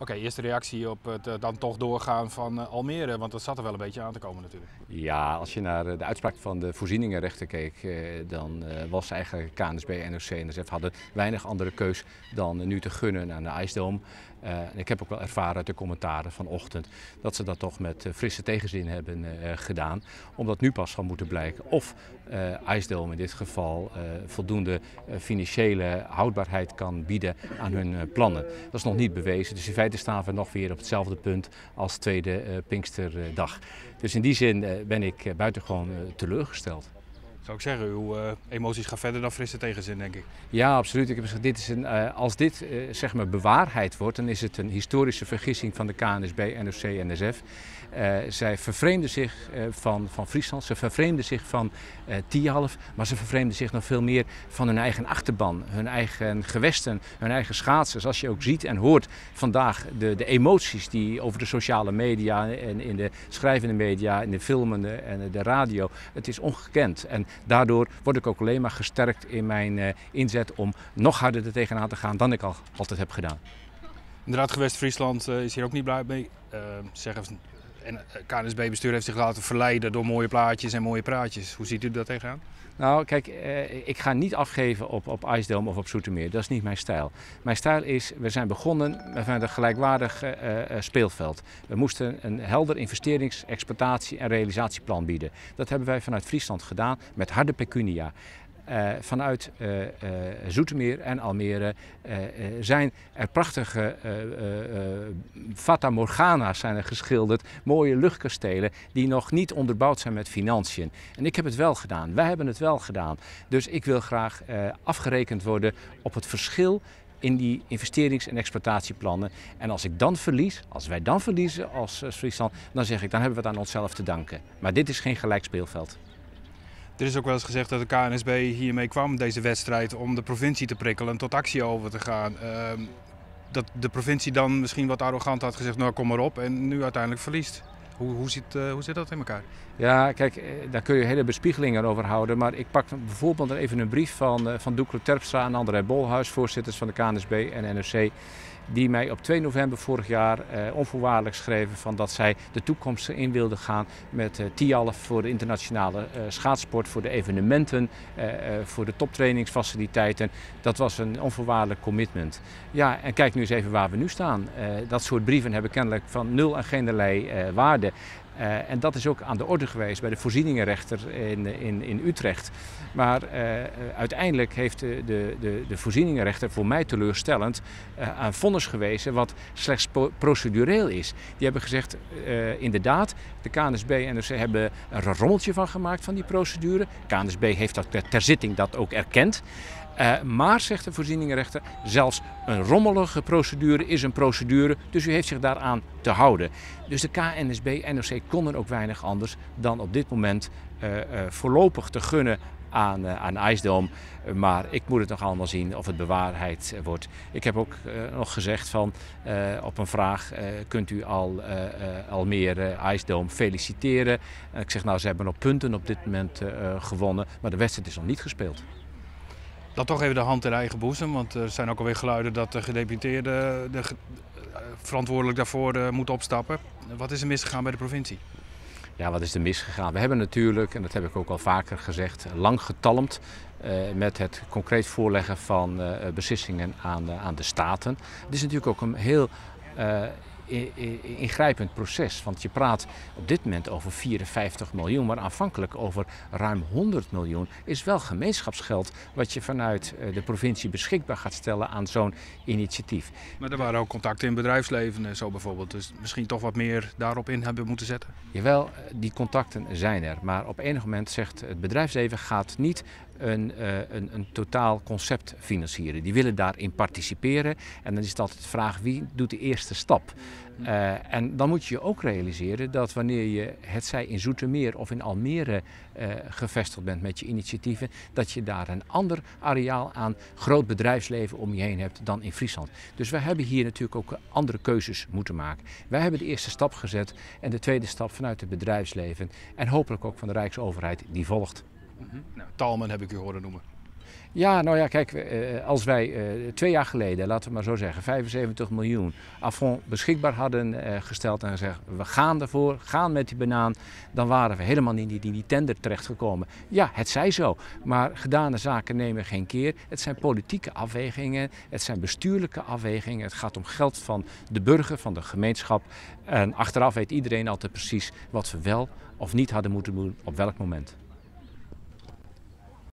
Oké, eerste reactie op het dan toch doorgaan van Almere, want dat zat er wel een beetje aan te komen natuurlijk. Ja, als je naar de uitspraak van de voorzieningenrechter keek, dan was eigenlijk KNSB, NOC en NSF hadden weinig andere keus dan nu te gunnen aan de IJsdome. Ik heb ook wel ervaren uit de commentaren vanochtend dat ze dat toch met frisse tegenzin hebben gedaan. Omdat nu pas zal moeten blijken of IJsdome in dit geval voldoende financiële houdbaarheid kan bieden aan hun plannen. Dat is nog niet bewezen, dus in feite staan we nog weer op hetzelfde punt als tweede Pinksterdag. Dus in die zin ben ik buitengewoon teleurgesteld. Zou ik zeggen, uw emoties gaan verder dan frisse tegenzin, denk ik. Ja, absoluut. Ik heb gezegd, als dit zeg maar bewaarheid wordt, dan is het een historische vergissing van de KNSB, NOC en NSF. Zij vervreemden zich van Friesland, ze vervreemden zich van Tialf, maar ze vervreemden zich nog veel meer van hun eigen achterban, hun eigen gewesten, hun eigen schaatsers. Als je ook ziet en hoort vandaag de emoties die over de sociale media en in de schrijvende media, in de filmende en de radio, het is ongekend. En daardoor word ik ook alleen maar gesterkt in mijn inzet om nog harder er tegenaan te gaan dan ik al altijd heb gedaan. Inderdaad, gewest Friesland is hier ook niet blij mee. KNSB-bestuur heeft zich laten verleiden door mooie plaatjes en mooie praatjes. Hoe ziet u dat tegenaan? Nou, kijk, ik ga niet afgeven op IJsdome of op Zoetermeer. Dat is niet mijn stijl. Mijn stijl is, we zijn begonnen met een gelijkwaardig speelveld. We moesten een helder investerings-, exploitatie- en realisatieplan bieden. Dat hebben wij vanuit Friesland gedaan met harde pecunia. Vanuit Zoetermeer en Almere zijn er prachtige Fata Morgana's zijn er geschilderd, mooie luchtkastelen die nog niet onderbouwd zijn met financiën. En ik heb het wel gedaan, wij hebben het wel gedaan. Dus ik wil graag afgerekend worden op het verschil in die investerings- en exploitatieplannen. En als ik dan verlies, als wij dan verliezen als Friesland, dan zeg ik, dan hebben we het aan onszelf te danken. Maar dit is geen gelijk speelveld. Er is ook wel eens gezegd dat de KNSB hiermee kwam, deze wedstrijd, om de provincie te prikkelen en tot actie over te gaan. Dat de provincie dan misschien wat arrogant had gezegd, nou kom maar op, en nu uiteindelijk verliest. Hoe zit dat in elkaar? Ja, kijk, daar kun je hele bespiegelingen over houden. Maar ik pak bijvoorbeeld even een brief van Doekle Terpstra en André Bolhuis, voorzitters van de KNSB en NOC. Die mij op 2 november vorig jaar onvoorwaardelijk schreven van dat zij de toekomst in wilden gaan met Tialf voor de internationale schaatsport, voor de evenementen, voor de toptrainingsfaciliteiten. Dat was een onvoorwaardelijk commitment. Ja, en kijk nu eens even waar we nu staan. Dat soort brieven hebben kennelijk van nul en geenerlei waarde. En dat is ook aan de orde geweest bij de voorzieningenrechter in Utrecht. Maar uiteindelijk heeft de voorzieningenrechter voor mij teleurstellend aan vonnis gewezen wat slechts procedureel is. Die hebben gezegd, inderdaad, de KNSB en NOC hebben er een rommeltje van gemaakt van die procedure. KNSB heeft dat ter zitting dat ook erkend. Maar, zegt de voorzieningenrechter, zelfs een rommelige procedure is een procedure, dus u heeft zich daaraan te houden. Dus de KNSB en NOC konden ook weinig anders dan op dit moment voorlopig te gunnen aan IJsdome. Maar ik moet het nog allemaal zien of het bewaarheid wordt. Ik heb ook nog gezegd van op een vraag, kunt u Almere IJsdome feliciteren? En ik zeg, nou, ze hebben op punten op dit moment gewonnen, maar de wedstrijd is nog niet gespeeld. Dan toch even de hand in eigen boezem, want er zijn ook alweer geluiden dat de gedeputeerde verantwoordelijk daarvoor moet opstappen. Wat is er misgegaan bij de provincie? Ja, wat is er misgegaan? We hebben natuurlijk, en dat heb ik ook al vaker gezegd, lang getalmd met het concreet voorleggen van beslissingen aan de staten. Het is natuurlijk ook een heel ingrijpend proces, want je praat op dit moment over 54 miljoen, maar aanvankelijk over ruim 100 miljoen is wel gemeenschapsgeld wat je vanuit de provincie beschikbaar gaat stellen aan zo'n initiatief. Maar er waren ook contacten in bedrijfsleven en zo bijvoorbeeld, dus misschien toch wat meer daarop in hebben moeten zetten? Jawel, die contacten zijn er, maar op enig moment zegt het bedrijfsleven gaat niet een totaal concept financieren. Die willen daarin participeren en dan is het altijd de vraag wie doet de eerste stap. En dan moet je je ook realiseren dat wanneer je hetzij in Zoetermeer of in Almere gevestigd bent met je initiatieven, dat je daar een ander areaal aan groot bedrijfsleven om je heen hebt dan in Friesland. Dus wij hebben hier natuurlijk ook andere keuzes moeten maken. Wij hebben de eerste stap gezet en de tweede stap vanuit het bedrijfsleven en hopelijk ook van de Rijksoverheid die volgt. Nou, Thalmen heb ik u horen noemen. Ja, nou ja, kijk, als wij 2 jaar geleden, laten we maar zo zeggen, 75 miljoen Affront beschikbaar hadden gesteld en gezegd, we gaan ervoor, gaan met die banaan, dan waren we helemaal niet in die tender terechtgekomen. Ja, het zij zo, maar gedane zaken nemen geen keer. Het zijn politieke afwegingen, het zijn bestuurlijke afwegingen, het gaat om geld van de burger, van de gemeenschap. En achteraf weet iedereen altijd precies wat we wel of niet hadden moeten doen op welk moment.